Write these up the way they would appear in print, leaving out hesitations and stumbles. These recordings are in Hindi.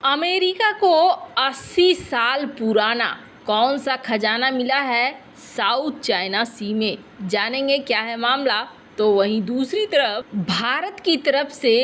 अमेरिका को 80 साल पुराना कौन सा खजाना मिला है साउथ चाइना सी में? जानेंगे क्या है मामला। तो वहीं दूसरी तरफ भारत की तरफ से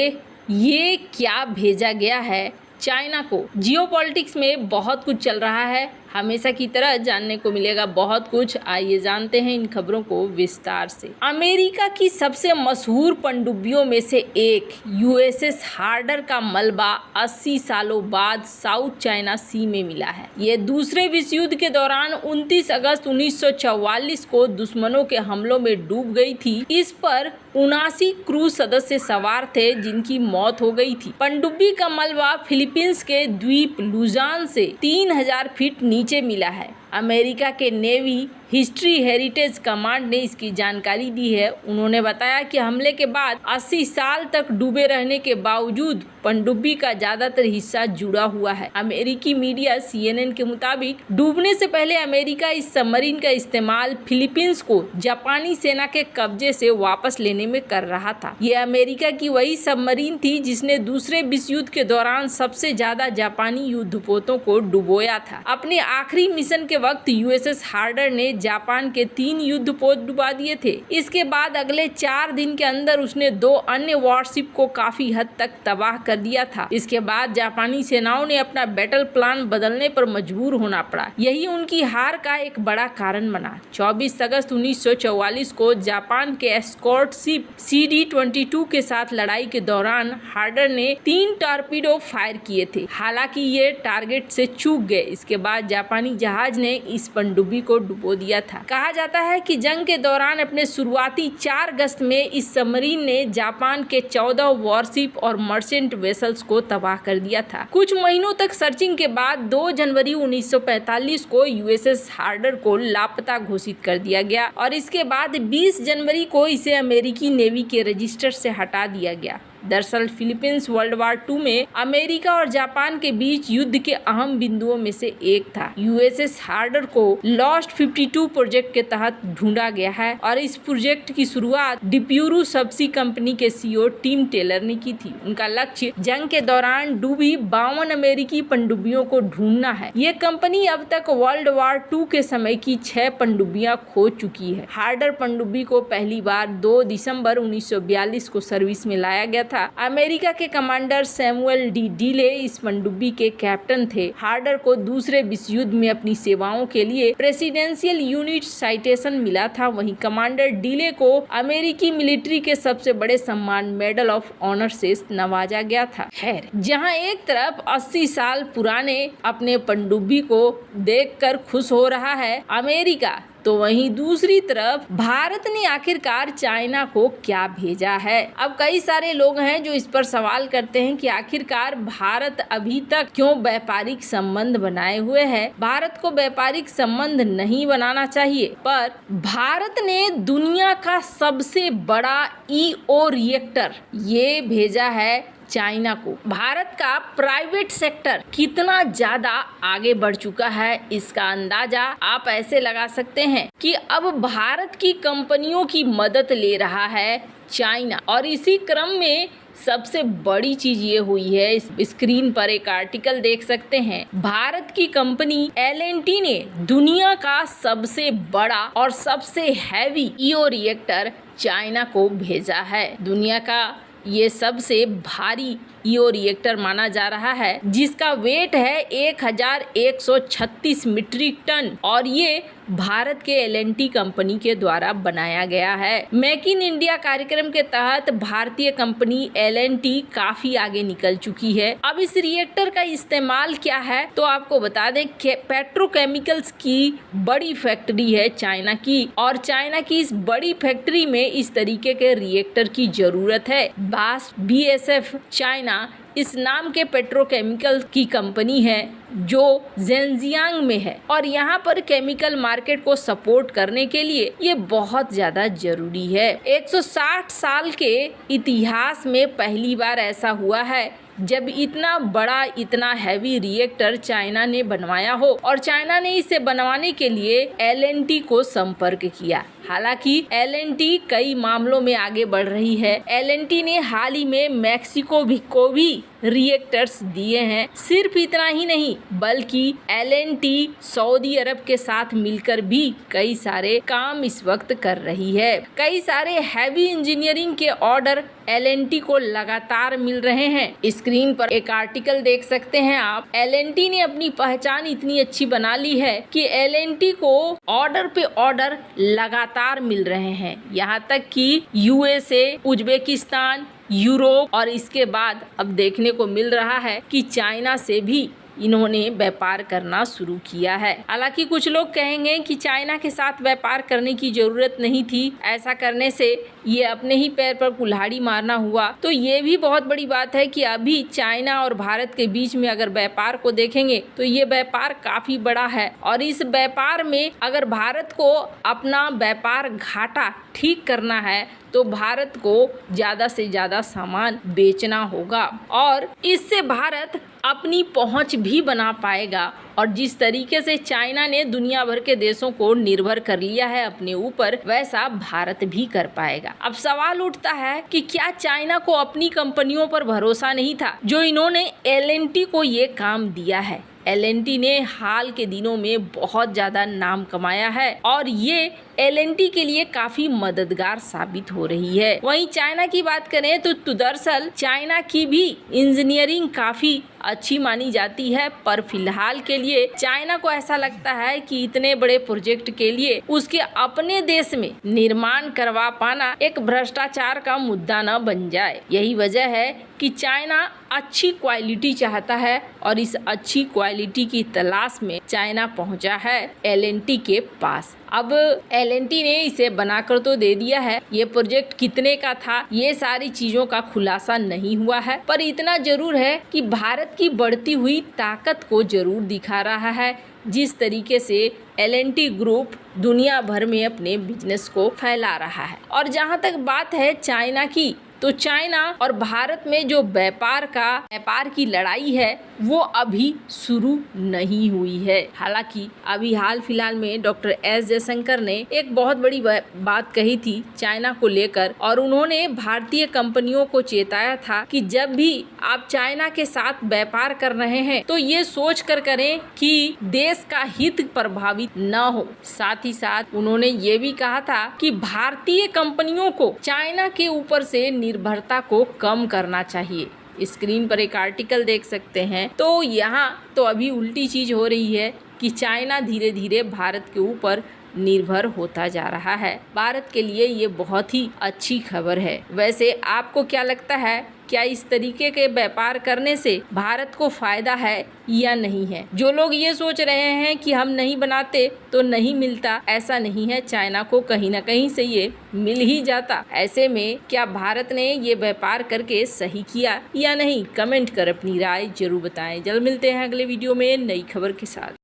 ये क्या भेजा गया है चाइना को। जियोपॉलिटिक्स में बहुत कुछ चल रहा है, हमेशा की तरह जानने को मिलेगा बहुत कुछ। आइए जानते हैं इन खबरों को विस्तार से। अमेरिका की सबसे मशहूर पनडुब्बियों में से एक यूएसएस हार्डर का मलबा 80 सालों बाद साउथ चाइना सी में मिला है। ये दूसरे विश्व युद्ध के दौरान 29 अगस्त 1944 को दुश्मनों के हमलों में डूब गई थी। इस पर 79 क्रू सदस्य सवार थे जिनकी मौत हो गई थी। पनडुब्बी का मलबा फिलीपींस के द्वीप लुजान से 3000 फीट नीचे मिला है। अमेरिका के नेवी हिस्ट्री हेरिटेज कमांड ने इसकी जानकारी दी है। उन्होंने बताया कि हमले के बाद 80 साल तक डूबे रहने के बावजूद पनडुब्बी का ज्यादातर हिस्सा जुड़ा हुआ है। अमेरिकी मीडिया CNN के मुताबिक डूबने से पहले अमेरिका इस सबमरीन का इस्तेमाल फिलीपींस को जापानी सेना के कब्जे से वापस लेने में कर रहा था। ये अमेरिका की वही सबमरीन थी जिसने दूसरे विश्व युद्ध के दौरान सबसे ज्यादा जापानी युद्धपोतों को डुबोया था। अपने आखिरी मिशन के वक्त यूएसएस हार्डर ने जापान के 3 युद्धपोत डुबा दिए थे। इसके बाद अगले 4 दिन के अंदर उसने 2 अन्य वॉरशिप को काफी हद तक तबाह कर दिया था। इसके बाद जापानी सेनाओं ने अपना बैटल प्लान बदलने पर मजबूर होना पड़ा। यही उनकी हार का एक बड़ा कारण बना। 24 अगस्त 1944 को जापान के एस्कॉर्ट शिप CD-22 के साथ लड़ाई के दौरान हार्डर ने 3 टॉर्पीडो फायर किए थे। हालांकि ये टारगेट से चूक गए। इसके बाद जापानी जहाज ने इस पनडुब्बी को डुबो दिया था। कहा जाता है कि जंग के दौरान अपने शुरुआती 4 अगस्त में इस सबमरीन ने जापान के 14 वॉरशिप और मर्चेंट वेसल्स को तबाह कर दिया था। कुछ महीनों तक सर्चिंग के बाद 2 जनवरी 1945 को यूएसएस हार्डर को लापता घोषित कर दिया गया और इसके बाद 20 जनवरी को इसे अमेरिकी नेवी के रजिस्टर से हटा दिया गया। दरअसल फिलीपींस वर्ल्ड वार 2 में अमेरिका और जापान के बीच युद्ध के अहम बिंदुओं में से एक था। यूएसएस हार्डर को लॉस्ट 52 प्रोजेक्ट के तहत ढूंढा गया है और इस प्रोजेक्ट की शुरुआत डिप्यूरू सबसी कंपनी के CEO टिम टेलर ने की थी। उनका लक्ष्य जंग के दौरान डूबी 52 अमेरिकी पनडुब्बियों को ढूंढना है। ये कंपनी अब तक वर्ल्ड वार 2 के समय की 6 पनडुब्बियां खो चुकी है। हार्डर पनडुब्बी को पहली बार 2 दिसंबर 1942 को सर्विस में लाया गया था। अमेरिका के कमांडर सैमुअल डी डीले इस पनडुब्बी के कैप्टन थे। हार्डर को दूसरे विश्व युद्ध में अपनी सेवाओं के लिए प्रेसिडेंशियल यूनिट साइटेशन मिला था। वहीं कमांडर डीले को अमेरिकी मिलिट्री के सबसे बड़े सम्मान मेडल ऑफ ऑनर से नवाजा गया था। खैर, जहां एक तरफ 80 साल पुराने अपने पनडुब्बी को देखकर खुश हो रहा है अमेरिका, तो वहीं दूसरी तरफ भारत ने आखिरकार चाइना को क्या भेजा है। अब कई सारे लोग हैं जो इस पर सवाल करते हैं कि आखिरकार भारत अभी तक क्यों व्यापारिक संबंध बनाए हुए है। भारत को व्यापारिक संबंध नहीं बनाना चाहिए, पर भारत ने दुनिया का सबसे बड़ा EO रिएक्टर ये भेजा है चाइना को। भारत का प्राइवेट सेक्टर कितना ज्यादा आगे बढ़ चुका है इसका अंदाजा आप ऐसे लगा सकते हैं कि अब भारत की कंपनियों की मदद ले रहा है चाइना। और इसी क्रम में सबसे बड़ी चीज ये हुई है, इस स्क्रीन पर एक आर्टिकल देख सकते हैं। भारत की कंपनी L&T ने दुनिया का सबसे बड़ा और सबसे हैवी EO रिएक्टर चाइना को भेजा है। दुनिया का ये सबसे भारी EO रिएक्टर माना जा रहा है जिसका वेट है 1136 मीट्रिक टन और ये भारत के L&T कंपनी के द्वारा बनाया गया है। मेक इन इंडिया कार्यक्रम के तहत भारतीय कंपनी L&T काफी आगे निकल चुकी है। अब इस रिएक्टर का इस्तेमाल क्या है तो आपको बता दें कि पेट्रोकेमिकल्स की बड़ी फैक्ट्री है चाइना की और चाइना की इस बड़ी फैक्ट्री में इस तरीके के रिएक्टर की जरूरत है। BASF चाइना इस नाम के पेट्रोकेमिकल की कंपनी है जो जेनजियांग में है और यहाँ पर केमिकल मार्केट को सपोर्ट करने के लिए ये बहुत ज़्यादा जरूरी है। 160 साल के इतिहास में पहली बार ऐसा हुआ है जब इतना बड़ा इतना हैवी रिएक्टर चाइना ने बनवाया हो और चाइना ने इसे बनवाने के लिए L&T को संपर्क किया। हालांकि L&T कई मामलों में आगे बढ़ रही है। L&T ने हाल ही में मैक्सिको को भी रिएक्टर्स दिए हैं। सिर्फ इतना ही नहीं बल्कि L&T सऊदी अरब के साथ मिलकर भी कई सारे काम इस वक्त कर रही है। कई सारे हैवी इंजीनियरिंग के ऑर्डर L&T को लगातार मिल रहे हैं। स्क्रीन पर एक आर्टिकल देख सकते हैं आप। L&T ने अपनी पहचान इतनी अच्छी बना ली है कि L&T को ऑर्डर पे ऑर्डर लगातार मिल रहे हैं। यहाँ तक कि USA, उज्बेकिस्तान, यूरोप और इसके बाद अब देखने को मिल रहा है कि चाइना से भी इन्होंने व्यापार करना शुरू किया है। हालांकि कुछ लोग कहेंगे कि चाइना के साथ व्यापार करने की जरूरत नहीं थी, ऐसा करने से ये अपने ही पैर पर कुल्हाड़ी मारना हुआ। तो ये भी बहुत बड़ी बात है कि अभी चाइना और भारत के बीच में अगर व्यापार को देखेंगे तो ये व्यापार काफी बड़ा है और इस व्यापार में अगर भारत को अपना व्यापार घाटा ठीक करना है तो भारत को ज़्यादा से ज़्यादा सामान बेचना होगा और इससे भारत अपनी पहुंच भी बना पाएगा। और जिस तरीके से चाइना ने दुनिया भर के देशों को निर्भर कर लिया है अपने ऊपर, वैसा भारत भी कर पाएगा। अब सवाल उठता है कि क्या चाइना को अपनी कंपनियों पर भरोसा नहीं था जो इन्होंने L&T को ये काम दिया है। L&T ने हाल के दिनों में बहुत ज़्यादा नाम कमाया है और ये L&T के लिए काफी मददगार साबित हो रही है। वहीं चाइना की बात करें तो दरअसल चाइना की भी इंजीनियरिंग काफी अच्छी मानी जाती है, पर फिलहाल के लिए चाइना को ऐसा लगता है कि इतने बड़े प्रोजेक्ट के लिए उसके अपने देश में निर्माण करवा पाना एक भ्रष्टाचार का मुद्दा न बन जाए। यही वजह है कि चाइना अच्छी क्वालिटी चाहता है और इस अच्छी क्वालिटी की तलाश में चाइना पहुंचा है L&T के पास। अब L&T ने इसे बनाकर तो दे दिया है। ये प्रोजेक्ट कितने का था ये सारी चीजों का खुलासा नहीं हुआ है, पर इतना जरूर है कि भारत की बढ़ती हुई ताकत को जरूर दिखा रहा है। जिस तरीके से L&T ग्रुप दुनिया भर में अपने बिजनेस को फैला रहा है। और जहां तक बात है चाइना की, तो चाइना और भारत में जो व्यापार की लड़ाई है वो अभी शुरू नहीं हुई है। हालांकि अभी हाल फिलहाल में डॉक्टर S जयशंकर ने एक बहुत बड़ी बात कही थी चाइना को लेकर और उन्होंने भारतीय कंपनियों को चेताया था कि जब भी आप चाइना के साथ व्यापार कर रहे हैं तो ये सोच कर करें कि देश का हित प्रभावित न हो। साथ ही साथ उन्होंने ये भी कहा था कि भारतीय कंपनियों को चाइना के ऊपर से निर्भरता को कम करना चाहिए। स्क्रीन पर एक आर्टिकल देख सकते हैं। तो यहाँ तो अभी उल्टी चीज हो रही है कि चाइना धीरे धीरे भारत के ऊपर निर्भर होता जा रहा है। भारत के लिए ये बहुत ही अच्छी खबर है। वैसे आपको क्या लगता है, क्या इस तरीके के व्यापार करने से भारत को फायदा है या नहीं है? जो लोग ये सोच रहे हैं कि हम नहीं बनाते तो नहीं मिलता, ऐसा नहीं है। चाइना को कहीं ना कहीं से ये मिल ही जाता। ऐसे में क्या भारत ने ये व्यापार करके सही किया या नहीं? कमेंट कर अपनी राय जरूर बताएं। जल्द मिलते हैं अगले वीडियो में नई खबर के साथ।